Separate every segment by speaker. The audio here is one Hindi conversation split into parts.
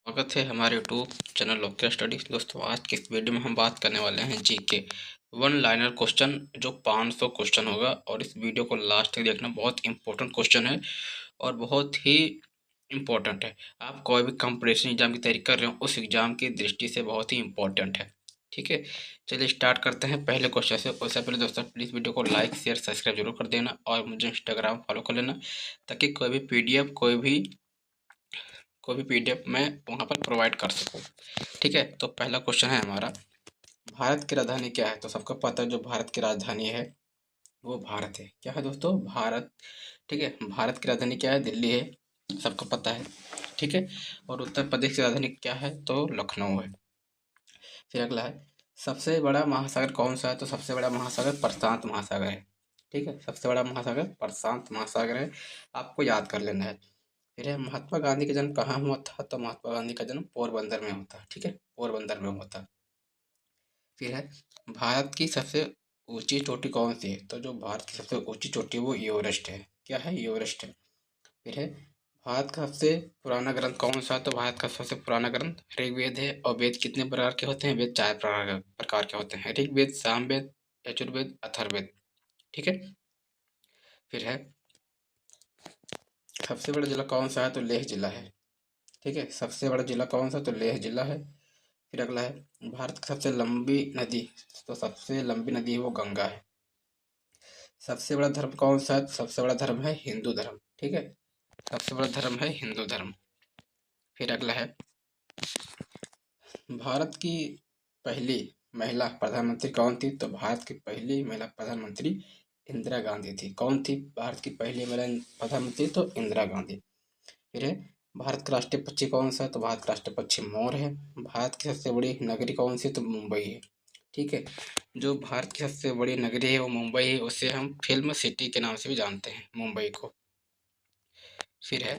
Speaker 1: स्वागत है हमारे यूट्यूब चैनल लोकेश स्टडीज। दोस्तों, आज के इस वीडियो में हम बात करने वाले हैं जीके वन लाइनर क्वेश्चन, जो 500 क्वेश्चन होगा। और इस वीडियो को लास्ट तक देखना, बहुत इंपॉर्टेंट क्वेश्चन है और बहुत ही इम्पोर्टेंट है। आप कोई भी कंपटीशन एग्जाम की तैयारी कर रहे हो, उस एग्जाम की दृष्टि से बहुत ही इंपॉर्टेंट है। ठीक है, चलिए स्टार्ट करते हैं पहले क्वेश्चन से। उससे पहले दोस्तों, प्लीज़ वीडियो को लाइक शेयर सब्सक्राइब जरूर कर देना और मुझे इंस्टाग्राम फॉलो कर लेना, ताकि कोई भी पीडीएफ मैं वहाँ पर प्रोवाइड कर सकूँ। ठीक है, तो पहला क्वेश्चन है हमारा, भारत की राजधानी क्या है? तो सबको पता है जो भारत की राजधानी है वो भारत है। क्या है दोस्तों? भारत। ठीक है, भारत की राजधानी क्या है? दिल्ली है, सबको पता है। ठीक है, और उत्तर प्रदेश की राजधानी क्या है? तो लखनऊ है। फिर अगला है, सबसे बड़ा महासागर कौन सा है? तो सबसे बड़ा महासागर प्रशांत महासागर है। ठीक है, सबसे बड़ा महासागर प्रशांत महासागर है, आपको याद कर लेना है। फिर है, महात्मा गांधी का जन्म कहाँ हुआ था? तो महात्मा गांधी का जन्म पोरबंदर में होता है। ठीक है, पोरबंदर में होता है। फिर है, भारत की सबसे ऊंची चोटी कौन सी है? तो जो भारत की सबसे ऊंची चोटी है वो एवरेस्ट है। क्या है? एवरेस्ट है। फिर है, भारत का सबसे पुराना ग्रंथ कौन सा है? तो भारत का सबसे पुराना ग्रंथ ऋग्वेद है। और वेद कितने प्रकार के होते हैं? वेद 4 प्रकार के होते हैं, ऋग्वेद, सामवेद, यजुर्वेद, अथर्ववेद। ठीक है। फिर है, सबसे बड़ा जिला कौन सा है? तो लेह जिला है। ठीक है, सबसे बड़ा जिला कौन सा? तो लेह जिला है। फिर अगला है, भारत की सबसे लंबी नदी, तो सबसे लंबी नदी है वो गंगा है। सबसे बड़ा धर्म कौन सा है? सबसे बड़ा धर्म है हिंदू धर्म। ठीक है, सबसे बड़ा धर्म है हिंदू धर्म। फिर अगला है, भारत की पहली महिला प्रधानमंत्री कौन थी? तो भारत की पहली महिला प्रधानमंत्री इंदिरा गांधी थी। कौन थी भारत की पहली महिला प्रधानमंत्री? तो इंदिरा गांधी। फिर है, भारत का राष्ट्रीय पक्षी कौन सा है? तो भारत का राष्ट्रीय पक्षी मोर है। भारत की सबसे बड़ी नगरी कौन सी है? तो मुंबई है। ठीक है, जो भारत की सबसे बड़ी नगरी है वो मुंबई है, उसे हम फिल्म सिटी के नाम से भी जानते हैं, मुंबई को। फिर है,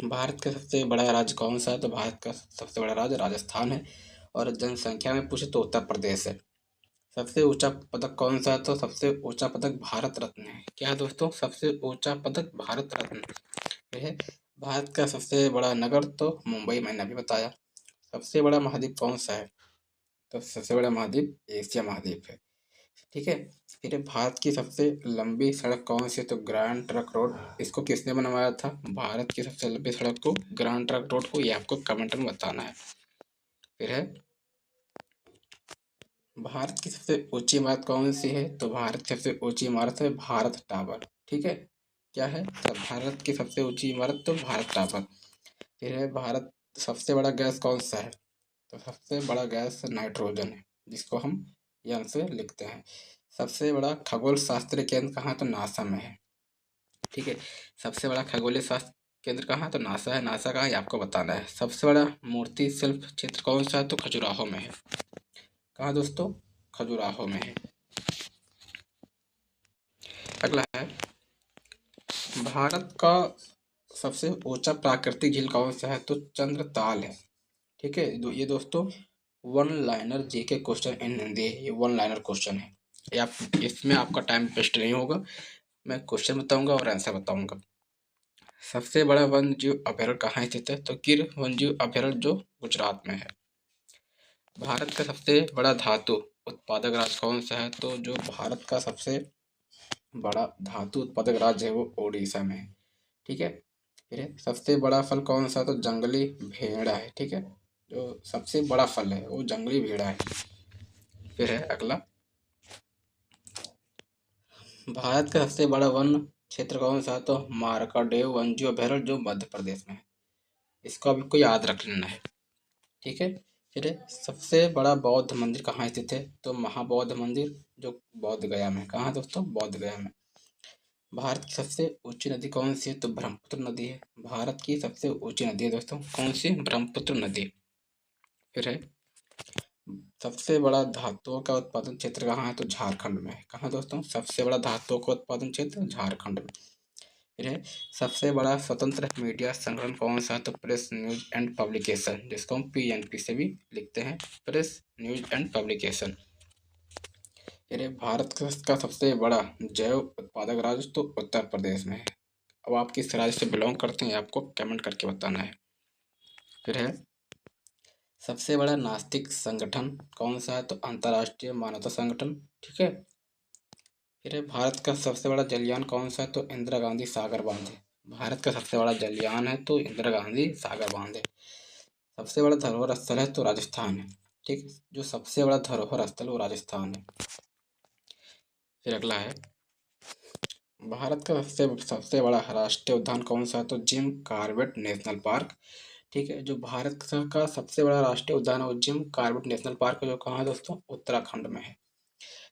Speaker 1: भारत का सबसे बड़ा राज्य कौन सा है? तो भारत का सबसे बड़ा राज्य राजस्थान है। और जनसंख्या में पूछे तो उत्तर प्रदेश है। सबसे ऊंचा पदक कौन सा है? तो सबसे ऊंचा पदक भारत रत्न है। क्या है दोस्तों? सबसे ऊंचा पदक भारत रत्न है। भारत का सबसे बड़ा नगर तो मुंबई, मैंने अभी बताया। सबसे बड़ा महाद्वीप कौन सा है? तो सबसे बड़ा महाद्वीप एशिया महाद्वीप है। ठीक है। फिर भारत की सबसे लंबी सड़क कौन सी है? तो ग्रैंड ट्रंक रोड। इसको किसने बनवाया था? भारत की सबसे लंबी सड़क को, ग्रैंड ट्रंक रोड को, ये आपको कमेंट में बताना है। फिर है, भारत की सबसे ऊंची इमारत कौन सी है? तो भारत की सबसे ऊंची इमारत है भारत टावर। ठीक है, क्या है? तो भारत की सबसे ऊंची इमारत तो भारत टावर। फिर है, भारत सबसे बड़ा गैस कौन सा है? तो सबसे बड़ा गैस नाइट्रोजन है, जिसको हम यन से लिखते हैं। सबसे बड़ा खगोल शास्त्रीय केंद्र कहाँ? तो नासा में है। ठीक है, सबसे बड़ा खगोलीय शास्त्र केंद्र कहाँ है? तो नासा है। नासा कहाँ है आपको बताना है। सबसे बड़ा मूर्ति शिल्प क्षेत्र कौन सा है? तो खजुराहो में है। कहाँ दोस्तों? खजुराहो में है। अगला है, भारत का सबसे ऊंचा प्राकृतिक झील कौन सा है? तो चंद्रताल है। ठीक है, ये दोस्तों one liner GK question in Hindi है, ये वन लाइनर क्वेश्चन है। ये आप, इसमें आपका टाइम वेस्ट नहीं होगा, मैं क्वेश्चन बताऊंगा और आंसर बताऊंगा। सबसे बड़ा वन्य जीव अभयारण्य कहाँ स्थित है? तो गिर वन्य जीव अभयारण्य, जो गुजरात में है। भारत का सबसे बड़ा धातु उत्पादक राज्य कौन सा है? तो जो भारत का सबसे बड़ा धातु उत्पादक राज्य है वो ओडिशा में है। ठीक है। फिर है, सबसे बड़ा फल कौन सा? तो जंगली भेड़ा है। ठीक है, जो सबसे बड़ा फल है वो जंगली भेड़ा है। फिर है अगला, भारत का सबसे बड़ा वन क्षेत्र कौन सा है? तो मार्कंडेय वन्यजीव अभयारण्य, जो मध्य प्रदेश में है। इसको आपको याद रख लेना है। ठीक है। फिर है, सबसे बड़ा बौद्ध मंदिर कहाँ स्थित है? तो महाबौद्ध मंदिर, जो बौद्ध गया में। कहाँ दोस्तों? बौद्ध गया में। भारत की सबसे ऊंची नदी कौन सी है? तो ब्रह्मपुत्र नदी है। भारत की सबसे ऊंची नदी है दोस्तों, कौन सी? ब्रह्मपुत्र नदी। फिर है, सबसे बड़ा धातुओं का उत्पादन क्षेत्र कहाँ है? तो झारखंड में है। कहाँ दोस्तों? सबसे बड़ा धातुओं का उत्पादन क्षेत्र झारखंड में। फिर है, सबसे बड़ा स्वतंत्र मीडिया संगठन कौन सा है? तो प्रेस न्यूज एंड पब्लिकेशन, जिसको हम पीएनपी से भी लिखते हैं, प्रेस न्यूज एंड पब्लिकेशन। फिर है, भारत का सबसे बड़ा जैव उत्पादक राज्य तो उत्तर प्रदेश में है। अब आप किस राज्य से बिलोंग करते हैं आपको कमेंट करके बताना है। फिर है, सबसे बड़ा नास्तिक संगठन कौन सा है? तो अंतर्राष्ट्रीय मानवता संगठन। ठीक है। फिर है, भारत का सबसे बड़ा जलयान कौन सा है? तो इंदिरा गांधी सागर बांध है। भारत का सबसे बड़ा जलयान है तो इंदिरा गांधी सागर बांध है। सबसे बड़ा धरोहर स्थल है तो राजस्थान है। ठीक, जो सबसे बड़ा धरोहर स्थल वो राजस्थान है। फिर अगला है, भारत का सबसे सबसे बड़ा राष्ट्रीय उद्यान कौन सा है? तो जिम कॉर्बेट नेशनल पार्क। ठीक है, जो भारत का सबसे बड़ा राष्ट्रीय उद्यान है वो जिम कॉर्बेट नेशनल पार्क है, जो कहाँ है दोस्तों? उत्तराखंड में है।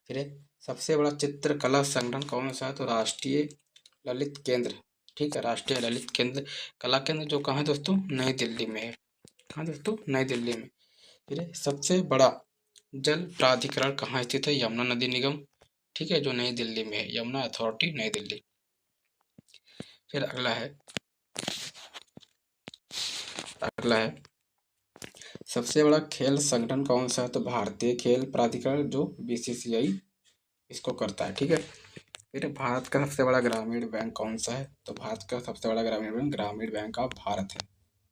Speaker 1: फिर है, सबसे बड़ा चित्रकला संगठन कौन सा है? तो राष्ट्रीय ललित केंद्र। ठीक है, राष्ट्रीय ललित केंद्र कला केंद्र, जो कहाँ है दोस्तों? नई दिल्ली में है। कहाँ दोस्तों? नई दिल्ली में। फिर है, सबसे बड़ा जल प्राधिकरण कहाँ स्थित है? यमुना नदी निगम। ठीक है, जो नई दिल्ली में है, यमुना अथॉरिटी नई दिल्ली। फिर अगला है, सबसे बड़ा खेल संगठन कौन सा है? तो भारतीय खेल प्राधिकरण, जो बीसीसीआई इसको करता है। ठीक है। फिर भारत का सबसे बड़ा ग्रामीण बैंक कौन सा है? तो भारत का सबसे बड़ा ग्रामीण बैंक ऑफ भारत है।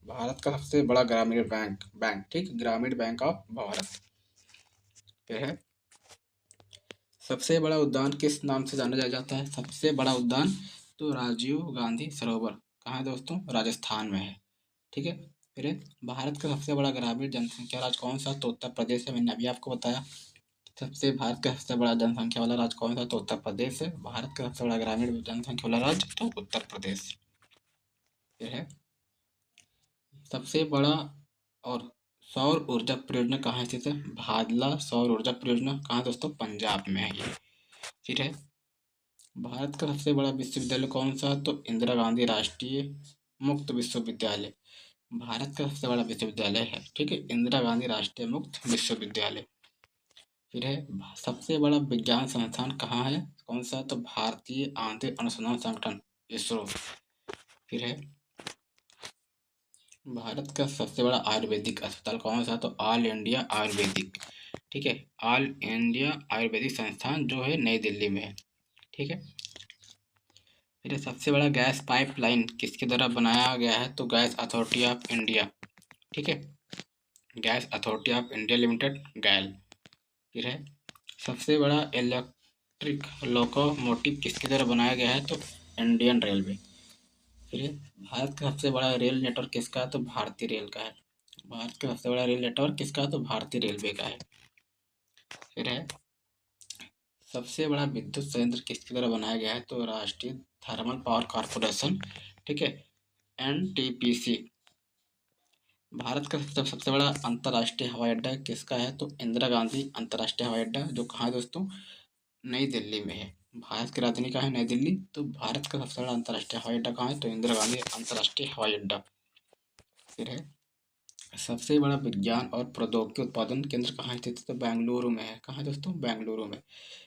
Speaker 1: भारत का सबसे बड़ा ग्रामीण बैंक ठीक, ग्रामीण बैंक ऑफ भारत। फिर है, सबसे बड़ा उद्यान किस नाम से जाना जाता है? सबसे बड़ा उद्यान तो राजीव गांधी सरोवर। कहाँ है दोस्तों? राजस्थान में है। ठीक है। फिर है, भारत का सबसे बड़ा ग्रामीण जनसंख्या राज्य कौन सा? तो उत्तर प्रदेश है, मैंने अभी आपको बताया। भारत का सबसे बड़ा जनसंख्या वाला राज्य कौन सा? तो उत्तर प्रदेश है। भारत का सबसे बड़ा ग्रामीण जनसंख्या वाला राज्य तो उत्तर प्रदेश। फिर है, सबसे बड़ा और सौर ऊर्जा परियोजना कहाँ स्थित है? भादला सौर ऊर्जा परियोजना कहाँ दोस्तों? पंजाब में है ये। फिर है, भारत का सबसे बड़ा विश्वविद्यालय कौन सा है? तो इंदिरा गांधी राष्ट्रीय मुक्त विश्वविद्यालय भारत का सबसे बड़ा विश्वविद्यालय है। ठीक है, इंदिरा गांधी राष्ट्रीय मुक्त विश्वविद्यालय। फिर है, सबसे बड़ा विज्ञान संस्थान कहाँ है? कौन सा? तो भारतीय आंतरिक अनुसंधान संगठन इसरो। फिर है, भारत का सबसे बड़ा आयुर्वेदिक अस्पताल कौन सा? तो ऑल इंडिया आयुर्वेदिक। ठीक है, ऑल इंडिया आयुर्वेदिक संस्थान जो है नई दिल्ली में है। ठीक है। फिर है, सबसे बड़ा गैस पाइपलाइन किसके द्वारा बनाया गया है? तो गैस अथॉरिटी ऑफ इंडिया। ठीक है, gas authority of India limited गैल। फिर है, सबसे बड़ा इलेक्ट्रिक लोकोमोटिव किसके द्वारा बनाया गया है? तो इंडियन रेलवे। फिर है, भारत का सबसे बड़ा रेल नेटवर्क किसका है? तो भारतीय रेल का है। भारत का सबसे बड़ा रेल नेटवर्क किसका है? तो भारतीय रेलवे का है। फिर है, सबसे बड़ा विद्युत संयंत्र किसके द्वारा बनाया गया है? तो राष्ट्रीय थर्मल पावर कॉर्पोरेशन। ठीक है, एनटीपीसी। भारत का सबसे बड़ा अंतर्राष्ट्रीय हवाई अड्डा किसका है? तो इंदिरा गांधी अंतर्राष्ट्रीय हवाई अड्डा, जो कहाँ है दोस्तों? नई दिल्ली में है। भारत की राजधानी कहाँ है? नई दिल्ली। तो भारत का सबसे बड़ा अंतर्राष्ट्रीय हवाई अड्डा कहाँ है? तो इंदिरा गांधी अंतर्राष्ट्रीय हवाई अड्डा। फिर है, सबसे बड़ा विज्ञान और प्रौद्योगिकी उत्पादन केंद्र कहाँ स्थित है? तो बेंगलुरु में है। कहाँ है दोस्तों? बेंगलुरु में।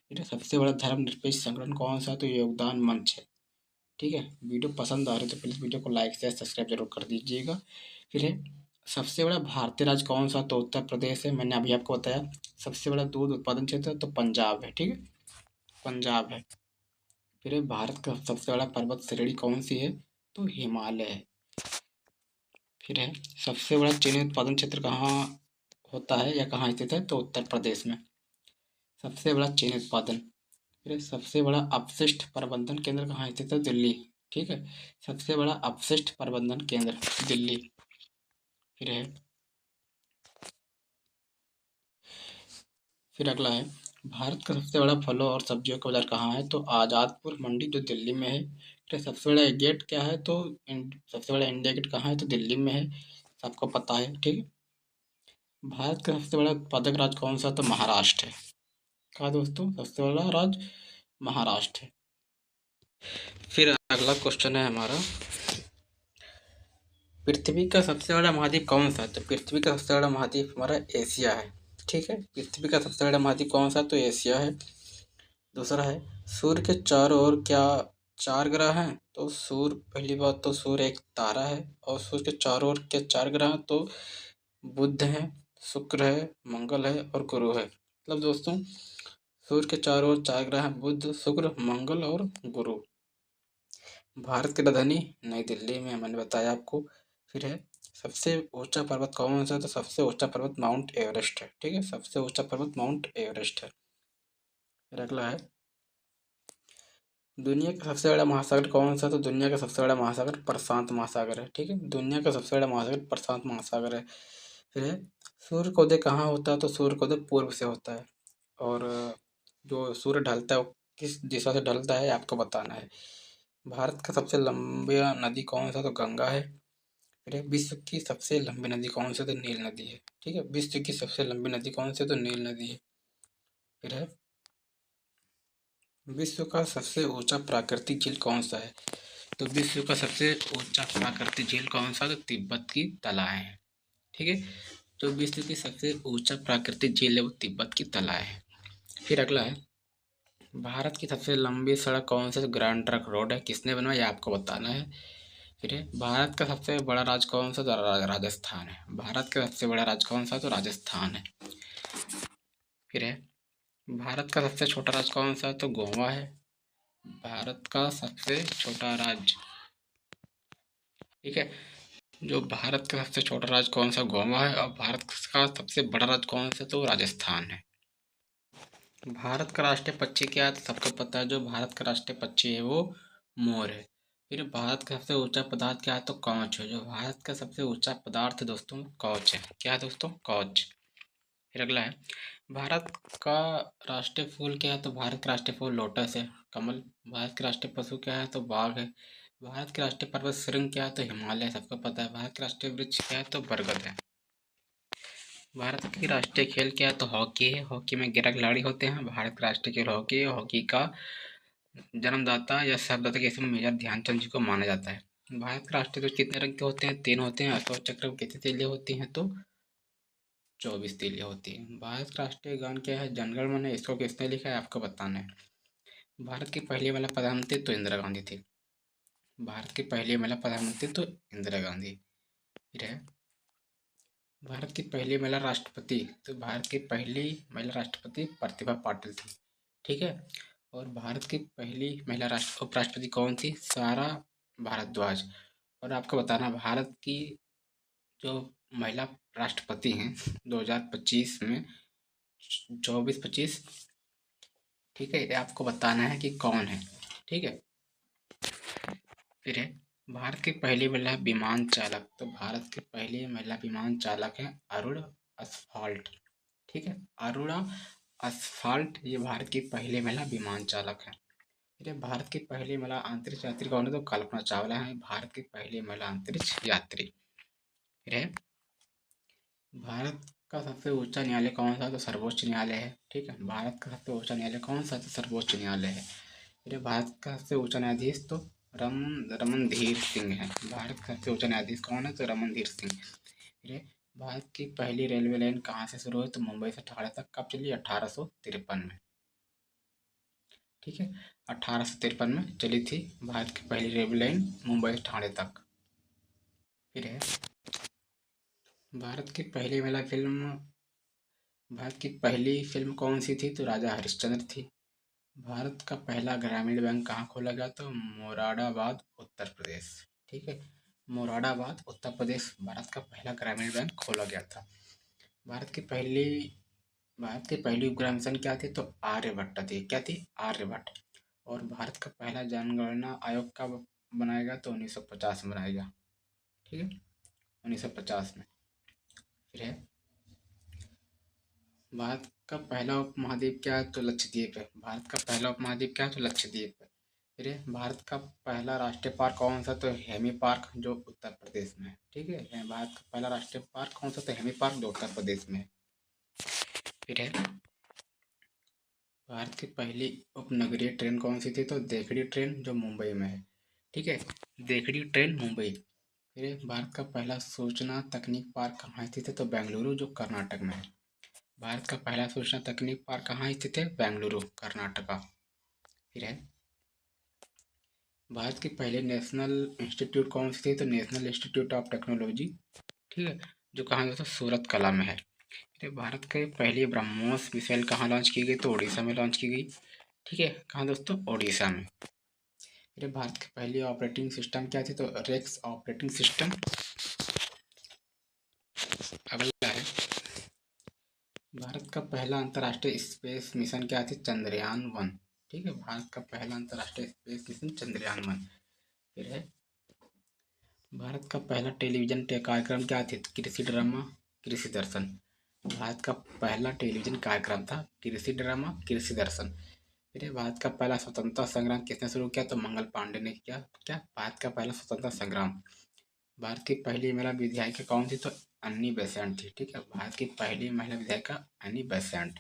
Speaker 1: फिर है, सबसे बड़ा धर्मनिरपेक्ष संगठन कौन सा है? तो योगदान मंच है। ठीक है, वीडियो पसंद आ रही है तो प्लीज़ वीडियो को लाइक शेयर सब्सक्राइब जरूर कर दीजिएगा। फिर है, सबसे बड़ा भारतीय राज्य कौन सा? तो उत्तर प्रदेश है, मैंने अभी आपको बताया। सबसे बड़ा दूध उत्पादन क्षेत्र तो पंजाब है। ठीक है, पंजाब है। फिर है, भारत का सबसे बड़ा पर्वत श्रेणी कौन सी है? तो हिमालय है। फिर है, सबसे बड़ा चीनी उत्पादन क्षेत्र कहाँ होता है या कहाँ स्थित है? तो उत्तर प्रदेश में सबसे बड़ा चीनी उत्पादन। फिर है, सबसे बड़ा अपशिष्ट प्रबंधन केंद्र कहाँ स्थित है? दिल्ली। ठीक है, सबसे बड़ा अपशिष्ट प्रबंधन केंद्र दिल्ली। फिर है, फिर अगला है, भारत का सबसे बड़ा फलों और सब्जियों का बाजार कहाँ है? तो आज़ादपुर मंडी, जो दिल्ली में है। फिर सबसे बड़ा गेट क्या है? तो सबसे बड़ा इंडिया गेट कहाँ है? तो दिल्ली में है, सबको पता है। ठीक है, भारत का सबसे बड़ा उत्पादक राज्य कौन सा? तो महाराष्ट्र है। कहा दोस्तों? सबसे बड़ा राज्य महाराष्ट्र है। फिर अगला क्वेश्चन है हमारा, पृथ्वी का सबसे बड़ा महाद्वीप कौन सा है? तो पृथ्वी का सबसे बड़ा महाद्वीप हमारा एशिया है। ठीक है, पृथ्वी का सबसे बड़ा महाद्वीप कौन सा? तो एशिया है। दूसरा है, सूर्य के चारों ओर क्या चार ग्रह हैं? तो सूर्य, पहली बात तो सूर्य एक तारा है, और सूर्य के चारों ओर के चार ग्रह हैं? तो बुध है, शुक्र है, मंगल है और गुरु है। मतलब दोस्तों, सूर्य के चारों ओर चार ग्रह हैं, बुध शुक्र मंगल और गुरु। भारत की राजधानी नई दिल्ली में, मैंने बताया आपको। फिर है, सबसे ऊंचा पर्वत कौन सा है? तो सबसे ऊंचा पर्वत माउंट एवरेस्ट है। ठीक है, सबसे ऊंचा पर्वत माउंट एवरेस्ट है। फिर अगला है, दुनिया का सबसे बड़ा महासागर कौन सा? तो दुनिया का सबसे बड़ा महासागर प्रशांत महासागर है। ठीक है, दुनिया का सबसे बड़ा महासागर प्रशांत महासागर है। फिर है, सूर्योदय कहाँ होता है? तो सूर्योदय पूर्व से होता है। और जो सूर्य ढलता है वो किस दिशा से ढलता है आपको बताना है। भारत का सबसे लंबी नदी कौन सा? तो गंगा है। फिर है, विश्व की सबसे लंबी नदी कौन सी? तो नील नदी है। ठीक है, विश्व की सबसे लंबी नदी कौन सी? तो नील नदी है। फिर है, विश्व का सबसे ऊंचा प्राकृतिक झील कौन सा है? तो विश्व का सबसे ऊंचा प्राकृतिक झील कौन सा? तो तिब्बत की तलाएं है। ठीक है, तो विश्व की सबसे ऊंचा प्राकृतिक झील है वो तिब्बत की तलाएं है। फिर अगला है, भारत की सबसे लंबी सड़क कौन सा? तो ग्रैंड ट्रंक रोड है। किसने बनवाया ये आपको बताना है। फिर है, भारत का सबसे बड़ा राज्य कौन सा? तो राजस्थान है। भारत का सबसे बड़ा राज्य कौन सा? तो राजस्थान है। फिर है, भारत का सबसे छोटा राज्य कौन सा? तो गोवा है। भारत का सबसे छोटा राज्य, ठीक है, जो भारत का सबसे छोटा राज्य कौन सा? गोवा है। और भारत का सबसे बड़ा राज्य कौन सा? तो राजस्थान है। भारत का राष्ट्रीय पक्षी क्या है? तो सबको पता है, जो भारत का राष्ट्रीय पक्षी है वो मोर है। फिर भारत का सबसे ऊंचा पदार्थ क्या है? तो कांच है। जो भारत का सबसे ऊंचा पदार्थ है दोस्तों कांच है। क्या है दोस्तों? कांच। फिर अगला है, भारत का राष्ट्रीय फूल क्या है? तो भारत का राष्ट्रीय फूल लोटस है, कमल। भारत के राष्ट्रीय पशु क्या है? तो बाघ है। भारत के राष्ट्रीय पर्वत श्रृंग क्या है? तो हिमालय, सबको पता है। भारत के राष्ट्रीय वृक्ष क्या है? तो बरगद है। भारत की राष्ट्रीय खेल क्या है? तो हॉकी है। हॉकी में 11 खिलाड़ी होते हैं। भारत का राष्ट्रीय खेल हॉकी है। हॉकी का जन्मदाता या शब्ददाता के इसमें मेजर ध्यानचंद जी को माना जाता है। भारत के राष्ट्रीय ध्वज कितने रंग के होते हैं? 3 होते हैं। अशोक चक्र में कितनी तीलियां होती हैं? तो 24 तीलियां होती हैं। भारत का राष्ट्रीय गान क्या है? जनगण मन है। इसको किसने लिखा है आपको बताना है। भारत की पहली महिला प्रधानमंत्री तो इंदिरा गांधी थी। भारत की पहली महिला प्रधानमंत्री तो इंदिरा गांधी। फिर है, भारत की पहली महिला राष्ट्रपति, तो भारत की पहली महिला राष्ट्रपति प्रतिभा पाटिल थी। ठीक है, और भारत की पहली महिला उपराष्ट्रपति कौन थी? सारा भारद्वाज। और आपको बताना, भारत की जो महिला राष्ट्रपति हैं 2025 में, 24-25, ठीक है, ये आपको बताना है कि कौन है। ठीक है, फिर है, भारत की पहली महिला विमान चालक, तो भारत की पहली महिला विमान चालक है अरुण असफाल्ट। ठीक है, अरुणा असफाल्ट, ये भारत की पहली महिला विमान चालक है। फिर है, भारत की पहली महिला अंतरिक्ष यात्री कौन है? तो कल्पना चावला है भारत की पहली महिला अंतरिक्ष यात्री। फिर है, भारत का सबसे ऊंचा न्यायालय कौन सा? तो सर्वोच्च न्यायालय है। ठीक है, भारत का सबसे ऊंचा न्यायालय कौन सा? तो सर्वोच्च न्यायालय है। फिर है, भारत का सबसे ऊंचा न्यायाधीश तो रमनधीर सिंह है। भारत का सबसे ऊंचा न्यायाधीश कौन है? तो रमनधीर सिंह। फिर है, भारत की पहली रेलवे लाइन कहाँ से शुरू हुई? तो मुंबई से ठाणे तक। कब चली? 1853 में। ठीक है, 1853 में चली थी भारत की पहली रेलवे लाइन मुंबई से ठाणे तक। फिर है, भारत की पहली महिला फिल्म, भारत की पहली फिल्म कौन सी थी? तो राजा हरिश्चंद्र थी। भारत का पहला ग्रामीण बैंक कहाँ खोला गया? तो मोरादाबाद उत्तर प्रदेश। ठीक है, मोरादाबाद उत्तर प्रदेश भारत का पहला ग्रामीण बैंक खोला गया था। भारत की पहली भारत की पहली उपग्रह मिशन क्या थी? तो आर्यभट्ट थी। क्या थी? आर्यभट्ट। और भारत का पहला जनगणना आयोग कब बनाया गया? तो 1950 में बनाया गया। ठीक है, 1950 में। फिर है, भारत का पहला उपमहाद्वीप क्या है? तो लक्षद्वीप है। भारत का पहला उपमहाद्वीप क्या है? तो लक्षद्वीप है। फिर है, भारत का पहला राष्ट्रीय पार्क कौन सा? तो हेमी पार्क, जो उत्तर प्रदेश में है। ठीक है, भारत का पहला राष्ट्रीय पार्क कौन सा? तो हेमी पार्क, जो उत्तर प्रदेश में है। फिर है, भारत की पहली उपनगरीय ट्रेन कौन सी थी? तो देखड़ी ट्रेन, जो मुंबई में है। ठीक है, देखड़ी ट्रेन मुंबई। फिर है, भारत का पहला सूचना तकनीक पार्क कहाँ स्थित है? तो बेंगलुरु, जो कर्नाटक में है। भारत का पहला सूचना तकनीक पार्क कहाँ स्थित है? बेंगलुरु, कर्नाटका। फिर है, भारत की पहले नेशनल इंस्टीट्यूट कौन सी थी? तो नेशनल इंस्टीट्यूट ऑफ टेक्नोलॉजी। ठीक है, जो कहाँ दोस्तों? सूरत कला में है। फिर भारत की पहली ब्रह्मोस मिसाइल कहाँ लॉन्च की गई? तो उड़ीसा में लॉन्च की गई। ठीक है, कहाँ दोस्तों? उड़ीसा में। फिर भारत की पहली ऑपरेटिंग सिस्टम क्या थी? तो रेक्स ऑपरेटिंग सिस्टम। अगला है, भारत का पहला अंतर्राष्ट्रीय स्पेस मिशन क्या थी? चंद्रयान-1। ठीक है, भारत का पहला अंतर्राष्ट्रीय स्पेस मिशन चंद्रयान-1। फिर है, भारत का पहला टेलीविजन कार्यक्रम क्या थी? कृषि ड्रामा, कृषि दर्शन। भारत का पहला टेलीविजन कार्यक्रम था कृषि ड्रामा, कृषि दर्शन। फिर है, भारत का पहला स्वतंत्रता संग्राम किसने शुरू किया? तो मंगल पांडे ने किया। क्या? भारत का पहला स्वतंत्रता संग्राम। भारत की पहली महिला विधायिका कौन थी? तो अन्नी बेसेंट थी। ठीक है, भारत की पहली महिला विधायिका अन्नी बेसेंट।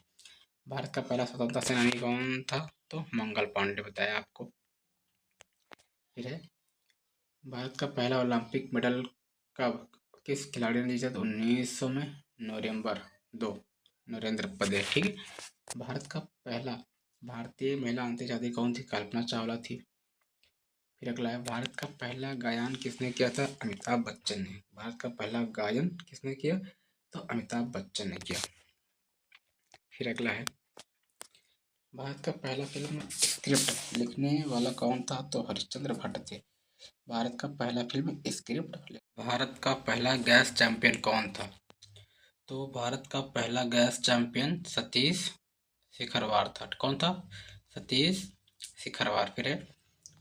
Speaker 1: भारत का पहला स्वतंत्रता सेनानी कौन था? तो मंगल पांडे बताया आपको। फिर है, भारत का पहला ओलंपिक मेडल कब किस खिलाड़ी ने जीता? तो 1900 में, नवंबर 2, नरेंद्र पदेल। ठीक है, भारत का पहला भारतीय महिला अंतरिक्ष यात्री कौन थी? कल्पना चावला थी। फिर अगला है, भारत का पहला गायन किसने किया था? अमिताभ बच्चन ने। भारत का पहला गायन किसने किया? तो अमिताभ बच्चन ने किया। फिर अगला है, भारत का पहला फिल्म स्क्रिप्ट लिखने वाला कौन था? तो हरिश्चंद्र भट्ट थे। भारत का पहला फिल्म स्क्रिप्ट। भारत का पहला गैस चैंपियन कौन था? तो भारत का पहला गैस चैंपियन सतीश शिखरवार था। कौन था? सतीश शिखरवार। फिर है,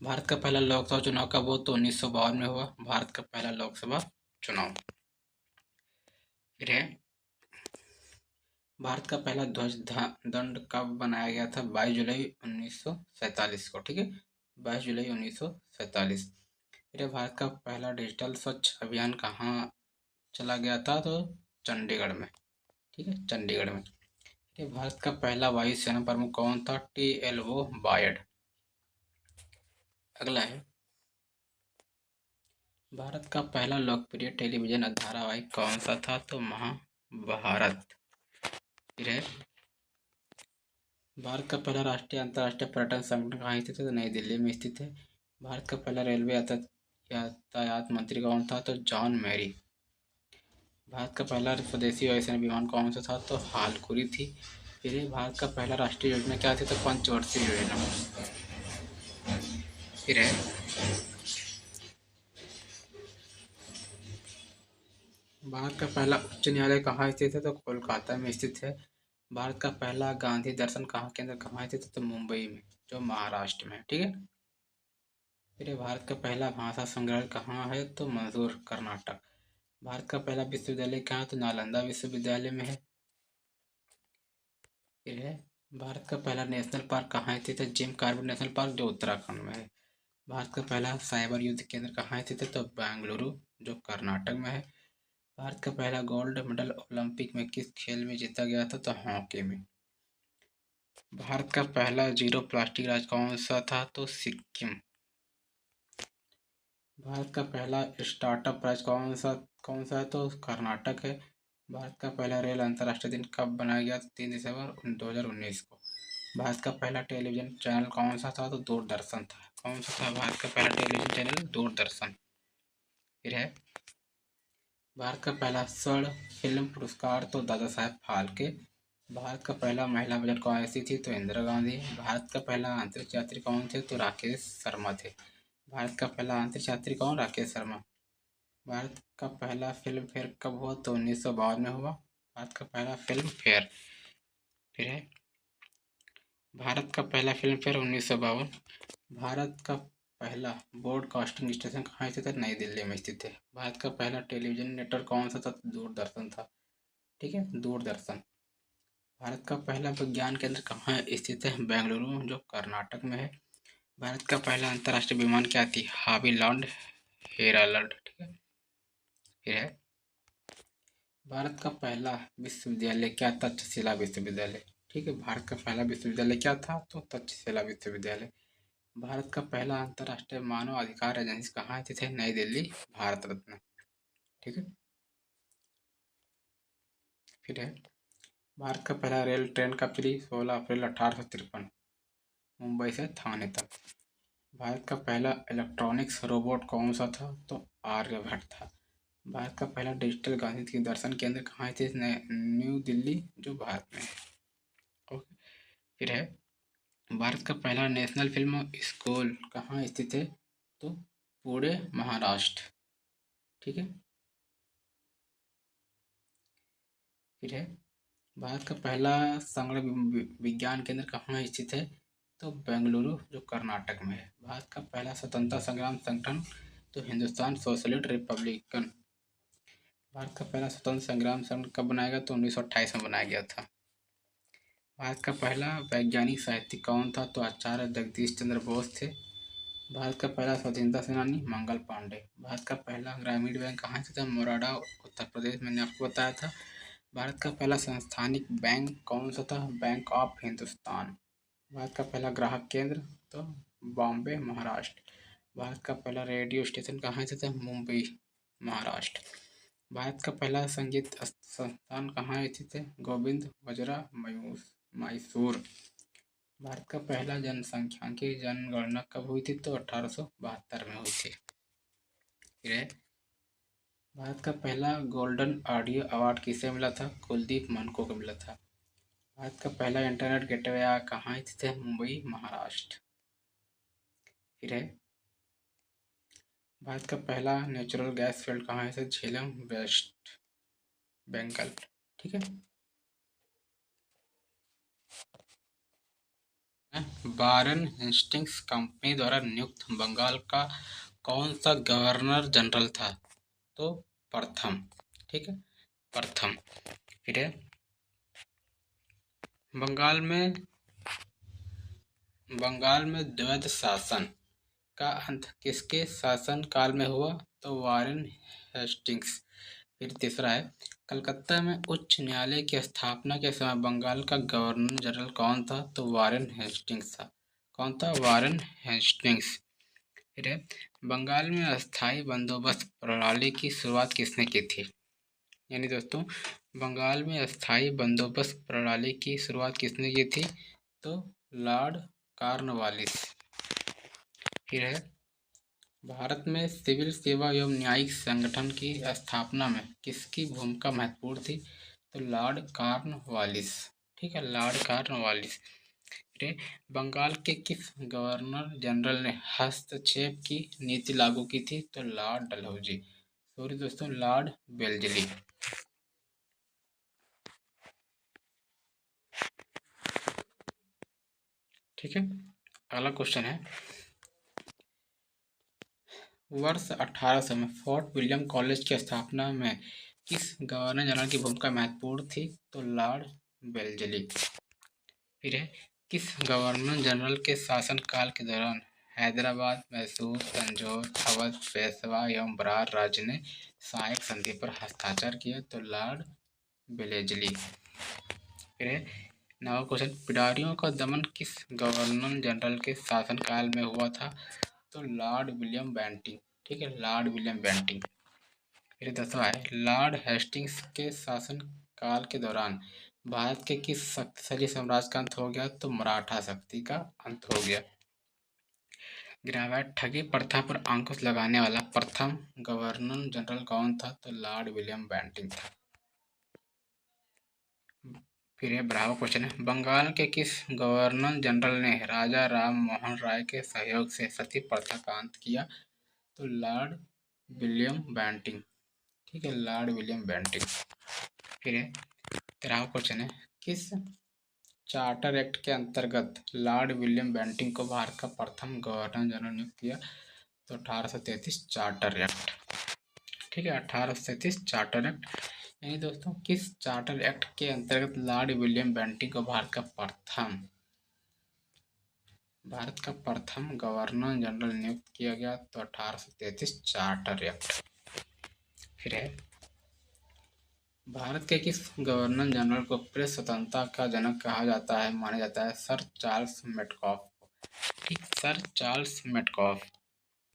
Speaker 1: भारत का पहला लोकसभा चुनाव कब हुआ? तो 1952 में हुआ भारत का पहला लोकसभा चुनाव। फिर है, भारत का पहला ध्वज दंड कब बनाया गया था? 22 जुलाई 1947 को। ठीक है, 22 जुलाई 1947। फिर भारत का पहला डिजिटल स्वच्छ अभियान कहाँ चला गया था? तो चंडीगढ़ में। ठीक है, चंडीगढ़ में। ठीक है, भारत का पहला वायुसेना प्रमुख कौन था? TLO बायड। अगला है, भारत का पहला लोकप्रिय टेलीविजन धारावाहिक कौन सा था? तो महाभारत। फिर है, भारत का पहला राष्ट्रीय अंतर्राष्ट्रीय पर्यटन संगठन कहाँ स्थित है? तो नई दिल्ली में स्थित है। भारत का पहला रेलवे यातायात मंत्री कौन था? तो जॉन मैरी। भारत का पहला स्वदेशी वायुसेना विमान कौन सा था? तो हालकुरी थी। फिर भारत का पहला राष्ट्रीय योजना क्या थी? तो पंचवर्षीय योजना। फिर है, भारत का पहला उच्च न्यायालय कहाँ स्थित है? तो कोलकाता में स्थित है। भारत का पहला गांधी दर्शन कहाँ केंद्र कहाँ स्थित है? तो मुंबई में, जो महाराष्ट्र में है। ठीक है, फिर भारत का पहला भाषा संग्रहालय कहाँ है? तो मैसूर, कर्नाटक। भारत का पहला विश्वविद्यालय कहाँ है? तो नालंदा विश्वविद्यालय में है। फिर है, भारत का पहला नेशनल पार्क कहाँ स्थित है? जिम कॉर्बेट नेशनल पार्क, जो उत्तराखंड में है। भारत का पहला साइबर युद्ध केंद्र कहाँ स्थित है? तो बेंगलुरु, जो कर्नाटक में है। भारत का पहला गोल्ड मेडल ओलंपिक में किस खेल में जीता गया था? तो हॉकी में। भारत का पहला जीरो प्लास्टिक राज्य कौन सा था? तो सिक्किम। भारत का पहला स्टार्टअप राज्य कौन सा है? तो कर्नाटक है। भारत का पहला रेल अंतर्राष्ट्रीय दिन कब बनाया गया? 3 दिसंबर 2019 को। भारत का पहला टेलीविजन चैनल कौन सा था? तो दूरदर्शन था। कौन सा था भारत का पहला टेलीविजन चैनल? दूरदर्शन। फिर है, भारत का पहला स्वर्ण फिल्म पुरस्कार तो दादा साहेब फाल्के। भारत का पहला महिला बजट कौन ऐसी थी? तो इंदिरा गांधी। भारत का पहला अंतरिक्ष यात्री कौन थे? तो राकेश शर्मा थे। भारत का पहला अंतरिक्ष यात्री कौन? राकेश शर्मा। भारत का पहला फिल्म फेयर कब हुआ? तो 1952 में हुआ भारत का पहला फिल्म फेयर। फिर है, भारत का पहला फिल्म फेयर 1952। भारत का पहला ब्रॉडकास्टिंग स्टेशन कहाँ स्थित है? नई दिल्ली में स्थित है। भारत का पहला टेलीविजन नेटवर्क कौन सा था? दूरदर्शन था। ठीक है, दूरदर्शन। भारत का पहला विज्ञान केंद्र कहाँ स्थित है? बेंगलुरु, जो कर्नाटक में है। भारत का पहला अंतर्राष्ट्रीय विमान क्या थी? हावी लॉन्ड हेराल्ड। ठीक है, फिर है, भारत का पहला विश्वविद्यालय क्या? तक्षशिला विश्वविद्यालय। ठीक है, भारत का पहला विश्वविद्यालय क्या था? तो तक्षशिला विश्वविद्यालय। भारत का पहला अंतर्राष्ट्रीय मानव अधिकार एजेंसी कहाँ स्थित है? नई दिल्ली, भारत रत्न। ठीक है, फिर है, भारत का पहला रेल ट्रेन का फ्री 16 अप्रैल 1853 मुंबई से थाने तक। भारत का पहला इलेक्ट्रॉनिक्स रोबोट कौन सा था? तो आर्यभट्ट था। भारत का पहला डिजिटल गांधी दर्शन केंद्र कहाँ स्थित? न्यू दिल्ली, जो भारत में है। ओके, फिर है, भारत का पहला नेशनल फिल्म स्कूल कहाँ स्थित है? तो पुणे, महाराष्ट्र। ठीक है, फिर है भारत का पहला संगणक विज्ञान केंद्र कहाँ स्थित है? तो बेंगलुरु, जो कर्नाटक में है। भारत का पहला स्वतंत्रता संग्राम संगठन तो हिंदुस्तान सोशलिस्ट रिपब्लिकन। भारत का पहला स्वतंत्र संग्राम संगठन कब बनाया गया? तो 1928 में बनाया गया था। भारत का पहला वैज्ञानिक साहित्यिक कौन था? तो आचार्य जगदीश चंद्र बोस थे। भारत का पहला स्वतंत्रता सेनानी मंगल पांडे। भारत का पहला ग्रामीण बैंक कहाँ स्थित है? मोरादा, उत्तर प्रदेश, मैंने आपको बताया था। भारत का पहला संस्थानिक बैंक कौन सा था? Bank of Hindustan. भारत का पहला ग्राहक केंद्र तो बॉम्बे, महाराष्ट्र। भारत का पहला रेडियो स्टेशन कहाँ स्थित है? मुंबई, महाराष्ट्र। भारत का पहला संगीत संस्थान कहाँ स्थित है? गोविंद वज्रा मैसूर। भारत का पहला जनसंख्यांकी जनगणना कब हुई थी? तो 1872 में हुई थी। फिर है भारत का पहला गोल्डन ऑडियो अवार्ड किसे मिला था? कुलदीप मानको को मिला था। भारत का पहला इंटरनेट गेटवे कहाँ स्थित है? मुंबई, महाराष्ट्र। फिर है भारत का पहला नेचुरल गैस फील्ड कहाँ है? झेलम, वेस्ट बंगाल। ठीक है। वारेन हेस्टिंग्स कंपनी द्वारा नियुक्त बंगाल का कौन सा गवर्नर जनरल था? तो प्रथम। ठीक है, प्रथम। फिर है बंगाल में द्वैध शासन का अंत किसके शासन काल में हुआ? तो वारेन हेस्टिंग्स। फिर तीसरा है कलकत्ता में उच्च न्यायालय की स्थापना के समय बंगाल का गवर्नर जनरल कौन था? तो वारेन हेस्टिंग्स था। कौन था? Warren Hastings. फिर है बंगाल में अस्थायी बंदोबस्त प्रणाली की शुरुआत किसने की थी? यानी दोस्तों बंगाल में अस्थायी बंदोबस्त प्रणाली की शुरुआत किसने की थी? तो लॉर्ड कॉर्नवालिस। फिर है भारत में सिविल सेवा एवं न्यायिक संगठन की स्थापना में किसकी भूमिका महत्वपूर्ण थी? तो लॉर्ड कॉर्नवालिस। ठीक है, लॉर्ड कॉर्नवालिस। फिर बंगाल के किस गवर्नर जनरल ने हस्तक्षेप की नीति लागू की थी? तो लॉर्ड डलहौजी। सॉरी दोस्तों, लॉर्ड वेल्जली। ठीक है, अगला क्वेश्चन है वर्ष 1800 में फोर्ट विलियम कॉलेज की स्थापना में किस गवर्नर जनरल की भूमिका महत्वपूर्ण थी? तो लॉर्ड वेल्जली। फिर है किस गवर्नर जनरल के शासनकाल के दौरान हैदराबाद, मैसूर, तंजौर, अवध, पेशवा एवं बरार राज्य ने सहायक संधि पर हस्ताक्षर किया? तो लॉर्ड वेलेजली। फिर है नवा क्वेश्चन पिडारियों का दमन किस गवर्नर जनरल के शासनकाल में हुआ था? तो लॉर्ड विलियम बेंटिंग। ठीक है, लॉर्ड विलियम बेंटिंग। फिर 10वां है लॉर्ड हेस्टिंग्स के शासन काल के दौरान भारत के किस शक्तिशाली साम्राज्य का अंत हो गया? तो मराठा शक्ति का अंत हो गया। 11वां है ठगी प्रथा पर अंकुश लगाने वाला प्रथम गवर्नर जनरल कौन था? तो लॉर्ड विलियम बेंटिंग था। फिर है 12वां क्वेश्चन है बंगाल के किस गवर्नर जनरल ने राजा राम मोहन राय के सहयोग से सती प्रथा का अंत किया? तो लॉर्ड विलियम बेंटिंग। ठीक है, लॉर्ड विलियम बेंटिंग। फिर है 13वां क्वेश्चन है किस चार्टर एक्ट के अंतर्गत लॉर्ड विलियम बेंटिंग को भारत का प्रथम गवर्नर जनरल नियुक्त किया? तो 1833 चार्टर एक्ट। ठीक है, 1833 चार्टर एक्ट। यानी दोस्तों किस चार्टर एक्ट के अंतर्गत लॉर्ड विलियम बेंटिंग को भारत का प्रथम गवर्नर जनरल नियुक्त किया गया? तो 1833 चार्टर एक्ट। फिर है भारत के किस गवर्नर जनरल को प्रेस स्वतंत्रता का जनक कहा जाता है, माना जाता है? Sir Charles Metcalfe. ठीक, सर चार्ल्स मेटकॉफ।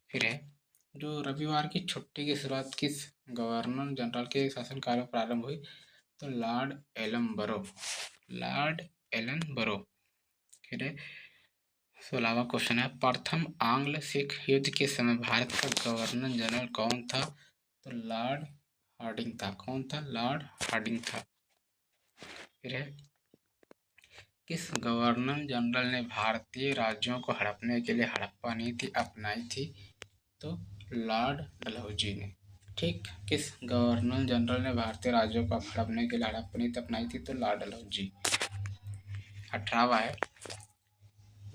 Speaker 1: फिर है जो रविवार की छुट्टी की शुरुआत किस गवर्नर जनरल के शासनकाल में प्रारंभ हुई? तो लॉर्ड एलन बरो। लॉर्ड एलन बरो। फिर है 16वां क्वेश्चन है प्रथम आंग्ल सिख युद्ध के समय भारत का गवर्नर जनरल कौन था? तो लॉर्ड हार्डिंग था। कौन था? लॉर्ड हार्डिंग था। फिर है किस गवर्नर जनरल ने भारतीय राज्यों को हड़पने के लिए हड़प्पा नीति अपनाई थी? तो लॉर्ड डलहौजी ने। ठीक। किस गवर्नर जनरल ने भारतीय राज्यों को हड़पने के लिए हड़प्पा नीति अपनाई थी? तो लॉर्ड डलहौजी। 18वां है,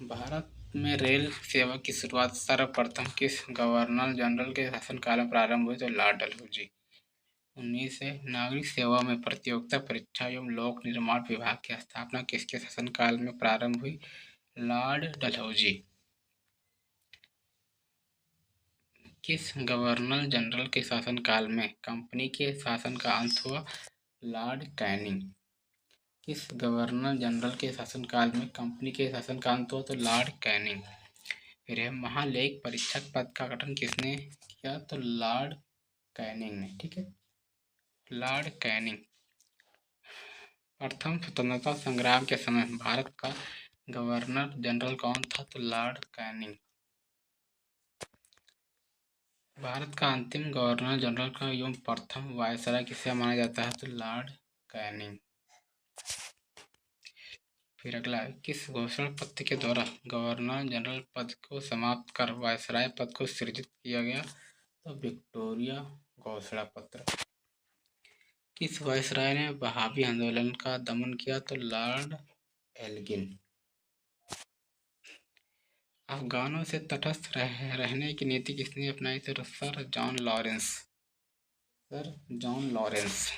Speaker 1: भारत में रेल सेवा की शुरुआत सर्वप्रथम किस गवर्नर जनरल के शासनकाल में प्रारंभ हुई? तो लॉर्ड डलहौजी। 19 है, नागरिक सेवा में प्रतियोगिता परीक्षा एवं लोक निर्माण विभाग की स्थापना किसके शासनकाल में प्रारंभ हुई? लॉर्ड डलहौजी। किस गवर्नर जनरल के शासनकाल में कंपनी के शासन का अंत हुआ? Lord Canning. किस गवर्नर जनरल के शासनकाल में कंपनी के शासन का अंत हुआ? तो लॉर्ड कैनिंग। फिर है, महालेख परीक्षक पद का गठन किसने किया? तो लॉर्ड कैनिंग ने। ठीक है, लॉर्ड कैनिंग। प्रथम स्वतंत्रता संग्राम के समय भारत का गवर्नर जनरल कौन था? तो लॉर्ड कैनिंग। भारत का अंतिम गवर्नर जनरल का एवं प्रथम वायसराय किसे माना जाता है? तो लॉर्ड कैनिंग। फिर अगला है, किस घोषणा पत्र के द्वारा गवर्नर जनरल पद को समाप्त कर वायसराय पद को सृजित किया गया? तो विक्टोरिया घोषणा पत्र। किस वायसराय ने वहाबी आंदोलन का दमन किया? तो लॉर्ड एल्गिन। अफगानों से तटस्थ रहने की नीति किसने अपनाई? तो sir John Lawrence. Sir John Lawrence.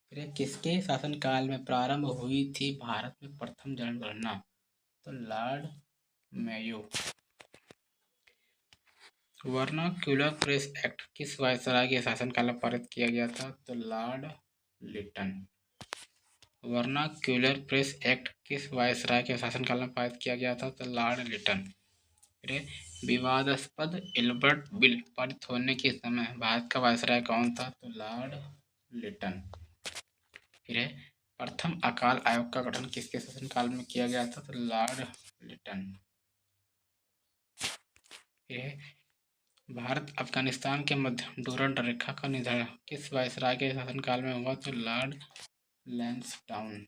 Speaker 1: फिर किसके शासनकाल में प्रारंभ हुई थी भारत में प्रथम जनगणना? तो Lord Mayo. Vernacular press act किस वायसराय के शासनकाल में पारित किया गया था? तो Lord Lytton. Vernacular press act किस वायसराय के शासनकाल में पारित किया गया था? तो लॉर्ड लिटन। फिर विवादास्पद एल्बर्ट बिल पारित होने के समय भारत का वायसराय कौन था? तो लॉर्ड लिटन। फिर प्रथम अकाल आयोग का गठन किसके शासनकाल में किया गया था? तो लॉर्ड लिटन। फिर भारत अफगानिस्तान के मध्य डूरंड रेखा का निर्धारण किस वायसराय के शासनकाल में हुआ? तो लॉर्ड लैंसडाउन।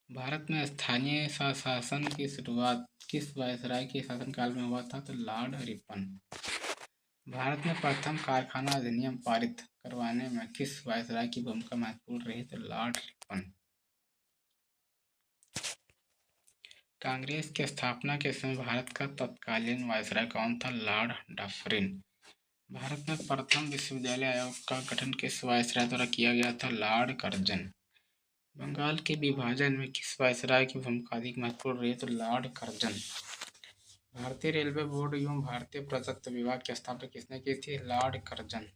Speaker 1: भारत में स्थानीय शासन की शुरुआत किस वायसराय के शासनकाल में हुआ था? तो लॉर्ड रिपन। भारत में प्रथम कारखाना अधिनियम पारित करवाने में किस वायसराय की भूमिका महत्वपूर्ण रही? तो लॉर्ड रिपन। कांग्रेस की स्थापना के समय भारत का तत्कालीन वायसराय कौन था? Lord Dufferin. भारत में प्रथम विश्वविद्यालय आयोग का गठन किस वायसराय द्वारा किया गया था? Lord Curzon. बंगाल के विभाजन में किस वायसराय की भूमिका अधिक महत्वपूर्ण रही? तो लॉर्ड कर्जन। भारतीय रेलवे बोर्ड एवं भारतीय प्रत्यक्ष विभाग की स्थापना किसने की थी? Lord Curzon.